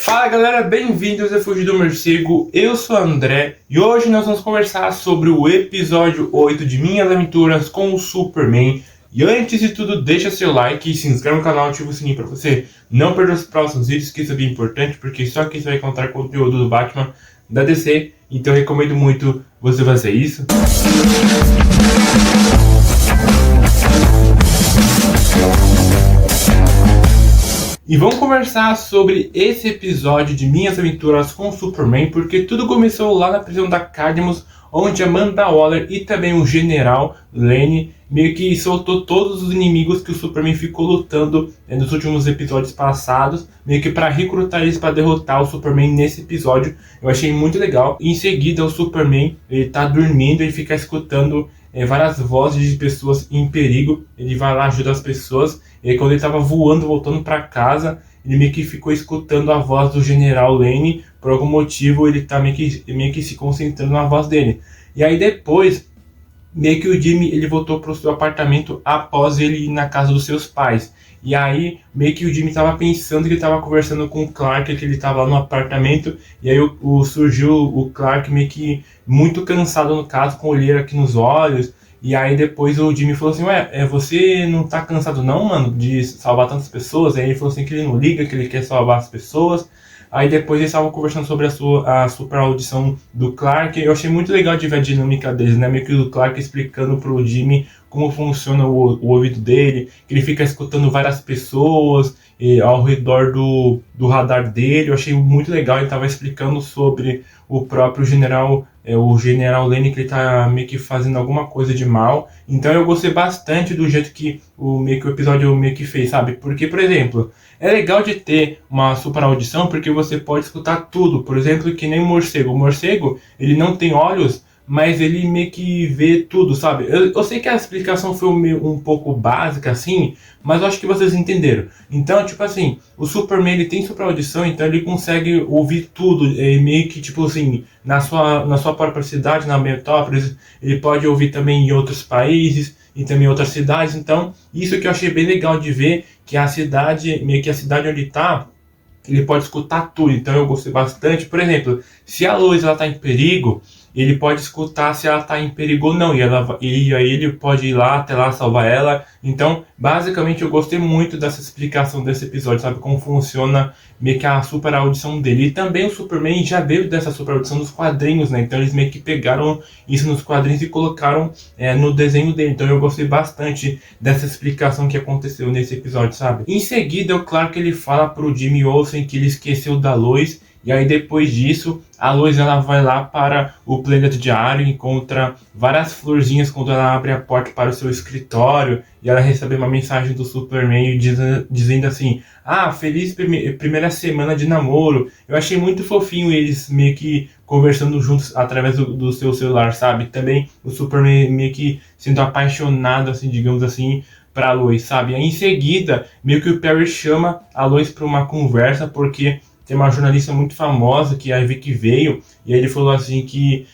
Fala galera, bem-vindos a Fugir do Morcego, eu sou o André e hoje nós vamos conversar sobre o episódio 8 de Minhas Aventuras com o Superman. E antes de tudo, deixa seu like, se inscreve no canal e ativa o sininho para você não perder os próximos vídeos, que isso é bem importante, porque só aqui você vai encontrar conteúdo do Batman da DC, então eu recomendo muito você fazer isso. E vamos conversar sobre esse episódio de Minhas Aventuras com o Superman, porque tudo começou lá na prisão da Cadmus, onde Amanda Waller e também o General Lane meio que soltou todos os inimigos que o Superman ficou lutando nos últimos episódios passados, meio que para recrutar eles para derrotar o Superman nesse episódio. Eu achei muito legal. Em seguida, o Superman ele tá dormindo e fica escutando várias vozes de pessoas em perigo. Ele vai lá ajudar as pessoas. E aí, quando ele estava voando, voltando para casa, ele meio que ficou escutando a voz do General Lane. Por algum motivo, ele tá meio que se concentrando na voz dele. E aí depois, meio que o Jimmy ele voltou para o seu apartamento após ele ir na casa dos seus pais. E aí, meio que o Jimmy estava pensando que ele estava conversando com o Clark, que ele estava lá no apartamento. E aí surgiu o Clark meio que muito cansado, no caso, com olheira aqui nos olhos. E aí depois o Jimmy falou assim, você não tá cansado não, mano, de salvar tantas pessoas? Aí ele falou assim que ele não liga, que ele quer salvar as pessoas. Aí depois eles estavam conversando sobre a super audição do Clark. Eu achei muito legal de ver a dinâmica deles, né? Meio que o Clark explicando pro Jimmy como funciona o ouvido dele, que ele fica escutando várias pessoas ao redor do radar dele. Eu achei muito legal, ele estava explicando sobre o próprio general, o General Lane, que ele tá meio que fazendo alguma coisa de mal. Então eu gostei bastante do jeito que o episódio meio que fez, sabe? Porque, por exemplo, é legal de ter uma super audição porque você pode escutar tudo. Por exemplo, que nem o morcego. O morcego, ele não tem olhos, mas ele meio que vê tudo, sabe? Eu sei que a explicação foi um pouco básica, assim, mas eu acho que vocês entenderam. Então, tipo assim, o Superman, ele tem super audição, então ele consegue ouvir tudo, meio que, tipo assim, na sua própria cidade, na Metrópolis, ele pode ouvir também em outros países, e também em outras cidades. Então, isso que eu achei bem legal de ver, que a cidade, meio que a cidade onde ele tá, ele pode escutar tudo. Então eu gostei bastante. Por exemplo, se a Lois está em perigo, ele pode escutar se ela está em perigo ou não. E aí ele pode ir lá até lá salvar ela. Então, basicamente, eu gostei muito dessa explicação desse episódio, sabe? Como funciona meio que a super audição dele. E também o Superman já veio dessa super audição dos quadrinhos, né? Então eles meio que pegaram isso nos quadrinhos e colocaram no desenho dele. Então eu gostei bastante dessa explicação que aconteceu nesse episódio, sabe? Em seguida, o Clark ele fala pro Jimmy Olsen que ele esqueceu da Lois. E aí depois disso, a Lois ela vai lá para o planeta diário, encontra várias florzinhas quando ela abre a porta para o seu escritório. E ela recebe uma mensagem do Superman dizendo assim, feliz primeira semana de namoro. Eu achei muito fofinho eles meio que conversando juntos através do seu celular, sabe? Também o Superman meio que sendo apaixonado, assim, digamos assim, para a Lois, sabe? Aí em seguida, meio que o Perry chama a Lois para uma conversa, porque tem uma jornalista muito famosa que a Vicky veio, e aí ele falou assim que...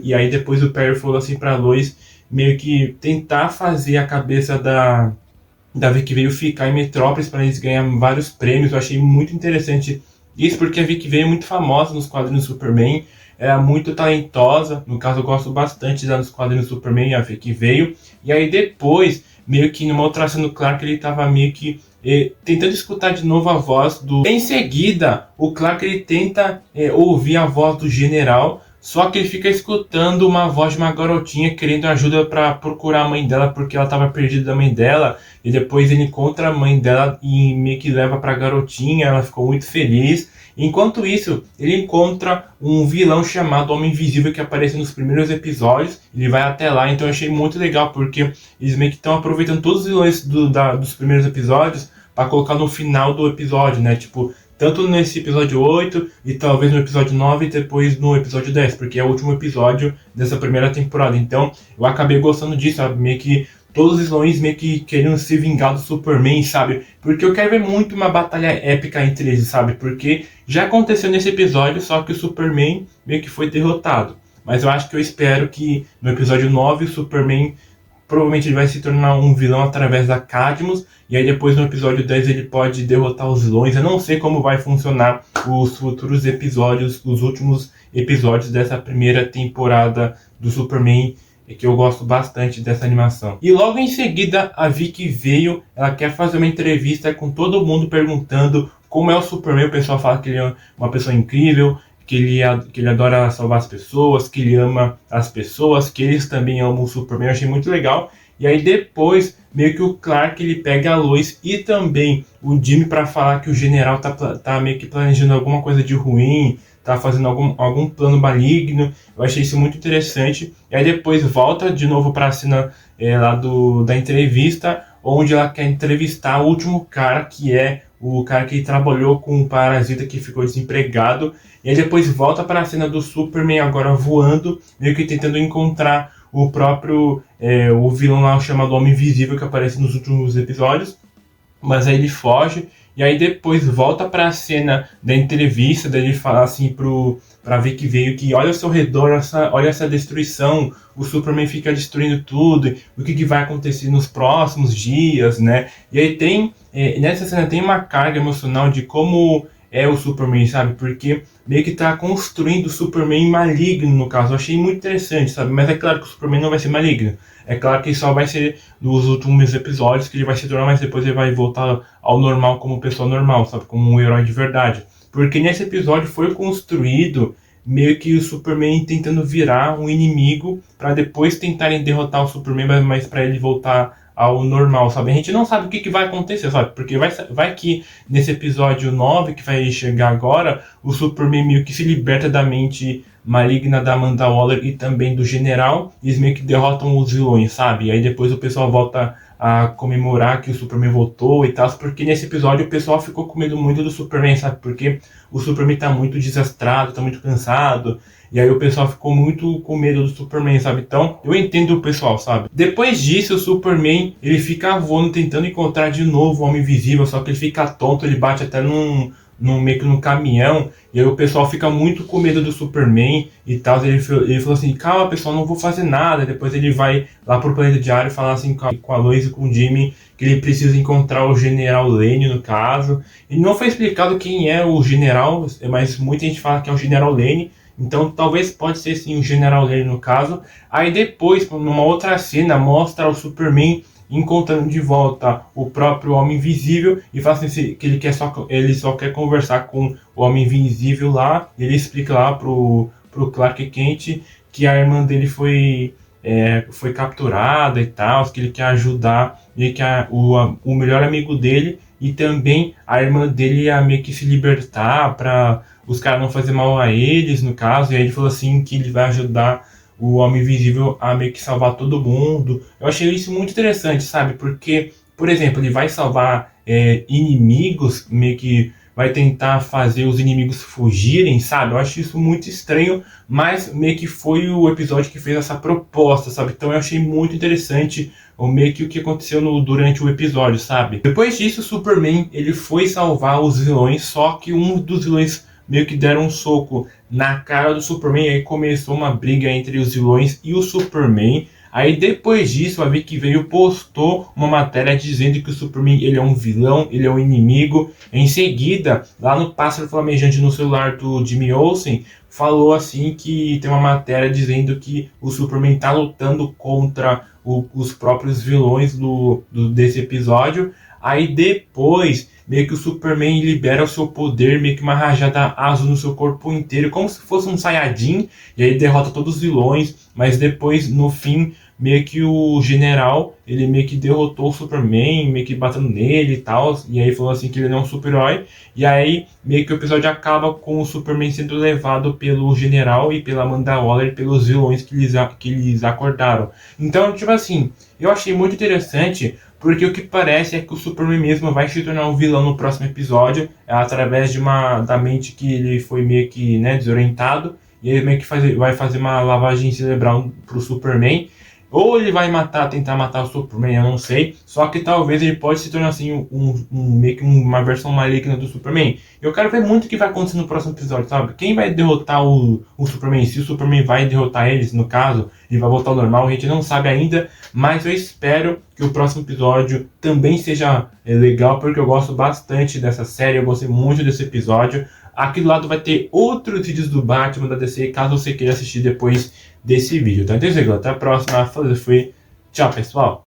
E aí depois o Perry falou assim pra Lois, meio que tentar fazer a cabeça da Vicky veio ficar em Metrópolis para eles ganharem vários prêmios. Eu achei muito interessante isso, porque a Vicky veio é muito famosa nos quadrinhos do Superman, era muito talentosa, no caso eu gosto bastante dela nos quadrinhos do Superman, a Vicky veio. E aí depois, meio que numa outra cena do Clark, ele tava meio que tentando escutar de novo a voz do... Em seguida, o Clark ele tenta ouvir a voz do general, só que ele fica escutando uma voz de uma garotinha querendo ajuda para procurar a mãe dela, porque ela estava perdida da mãe dela. E depois ele encontra a mãe dela e meio que leva para a garotinha, ela ficou muito feliz. Enquanto isso, ele encontra um vilão chamado Homem Invisível que aparece nos primeiros episódios. Ele vai até lá, então eu achei muito legal, porque eles meio que estão aproveitando todos os vilões dos primeiros episódios para colocar no final do episódio, né? Tipo, tanto nesse episódio 8 e talvez no episódio 9 e depois no episódio 10, porque é o último episódio dessa primeira temporada. Então, eu acabei gostando disso, sabe? Meio que todos os vilões meio que querendo se vingar do Superman, sabe? Porque eu quero ver muito uma batalha épica entre eles, sabe? Porque já aconteceu nesse episódio, só que o Superman meio que foi derrotado. Mas eu acho que eu espero que no episódio 9 o Superman provavelmente ele vai se tornar um vilão através da Cadmus, e aí depois no episódio 10 ele pode derrotar os vilões. Eu não sei como vai funcionar os futuros episódios, os últimos episódios dessa primeira temporada do Superman, que eu gosto bastante dessa animação. E logo em seguida a Vicky veio, ela quer fazer uma entrevista com todo mundo perguntando como é o Superman. O pessoal fala que ele é uma pessoa incrível, que ele adora salvar as pessoas, que ele ama as pessoas, que eles também amam o Superman. Eu achei muito legal. E aí depois, meio que o Clark ele pega a Lois e também o Jimmy para falar que o general tá meio que planejando alguma coisa de ruim, tá fazendo algum plano maligno. Eu achei isso muito interessante. E aí depois volta de novo para a cena lá da entrevista, onde ela quer entrevistar o último cara, que é o cara que trabalhou com um parasita que ficou desempregado. E aí depois volta para a cena do Superman agora voando, meio que tentando encontrar o próprio o vilão lá chamado Homem Invisível, que aparece nos últimos episódios. Mas aí ele foge. E aí depois volta para a cena da entrevista, dele falar assim pra ver que veio, que olha ao seu redor, olha essa destruição, o Superman fica destruindo tudo, o que vai acontecer nos próximos dias, né? E aí nessa cena tem uma carga emocional de como é o Superman, sabe? Porque meio que tá construindo o Superman maligno, no caso. Eu achei muito interessante, sabe? Mas é claro que o Superman não vai ser maligno. É claro que só vai ser nos últimos episódios que ele vai se tornar, mas depois ele vai voltar ao normal como pessoa normal, sabe? Como um herói de verdade. Porque nesse episódio foi construído meio que o Superman tentando virar um inimigo para depois tentarem derrotar o Superman, mas para ele voltar ao normal, sabe? A gente não sabe o que vai acontecer, sabe? Porque vai que nesse episódio 9, que vai chegar agora, o Superman meio que se liberta da mente maligna da Amanda Waller e também do General, e eles meio que derrotam os vilões, sabe? E aí depois o pessoal volta a comemorar que o Superman voltou e tal, porque nesse episódio o pessoal ficou com medo muito do Superman, sabe? Porque o Superman tá muito desastrado, tá muito cansado, e aí o pessoal ficou muito com medo do Superman, sabe? Então, eu entendo o pessoal, sabe? Depois disso, o Superman, ele fica voando, tentando encontrar de novo o Homem Invisível, só que ele fica tonto, ele bate até meio que num caminhão, e aí o pessoal fica muito com medo do Superman e tal. Ele falou assim, calma pessoal, não vou fazer nada. Depois ele vai lá pro planeta diário falar assim com a Lois e com o Jimmy que ele precisa encontrar o General Lane, no caso. E não foi explicado quem é o General, mas muita gente fala que é o General Lane, então talvez pode ser sim o General Lane no caso. Aí depois, numa outra cena, mostra o Superman encontrando de volta o próprio Homem Invisível e fala assim que ele só quer conversar com o Homem Invisível lá. E ele explica lá pro Clark Kent que a irmã dele foi capturada e tal, que ele quer ajudar, e que o melhor amigo dele e também a irmã dele ia meio que se libertar para os caras não fazer mal a eles, no caso. E aí ele falou assim que ele vai ajudar o Homem Invisível a meio que salvar todo mundo. Eu achei isso muito interessante, sabe? Porque, por exemplo, ele vai salvar inimigos, meio que vai tentar fazer os inimigos fugirem, sabe? Eu acho isso muito estranho, mas meio que foi o episódio que fez essa proposta, sabe? Então eu achei muito interessante meio que o que aconteceu durante o episódio, sabe? Depois disso, o Superman, ele foi salvar os vilões, só que um dos vilões meio que deram um soco na cara do Superman, e aí começou uma briga entre os vilões e o Superman. Aí depois disso, a Vicky veio postou uma matéria dizendo que o Superman ele é um vilão, ele é um inimigo. Em seguida, lá no Pássaro Flamejante no celular do Jimmy Olsen, falou assim que tem uma matéria dizendo que o Superman está lutando contra os próprios vilões desse episódio. Aí depois, meio que o Superman libera o seu poder, meio que uma rajada azul no seu corpo inteiro, como se fosse um Saiyajin, e aí derrota todos os vilões. Mas depois, no fim, meio que o general, ele meio que derrotou o Superman, meio que batendo nele e tal, e aí falou assim que ele não é um super-herói. E aí, meio que o episódio acaba com o Superman sendo levado pelo general e pela Amanda Waller, pelos vilões que eles acordaram. Então, tipo assim, eu achei muito interessante, porque o que parece é que o Superman mesmo vai se tornar um vilão no próximo episódio, através da mente que ele foi meio que desorientado, e ele meio que vai fazer uma lavagem cerebral pro Superman. Ou ele vai tentar matar o Superman, eu não sei. Só que talvez ele pode se tornar assim meio que uma versão maligna do Superman. Eu quero ver muito o que vai acontecer no próximo episódio, sabe? Quem vai derrotar o Superman? Se o Superman vai derrotar eles, no caso, ele vai voltar ao normal, a gente não sabe ainda. Mas eu espero que o próximo episódio também seja legal, porque eu gosto bastante dessa série, eu gostei muito desse episódio. Aqui do lado vai ter outros vídeos do Batman da DC, caso você queira assistir depois desse vídeo. Então é isso aí, até a próxima. Fui. Tchau, pessoal.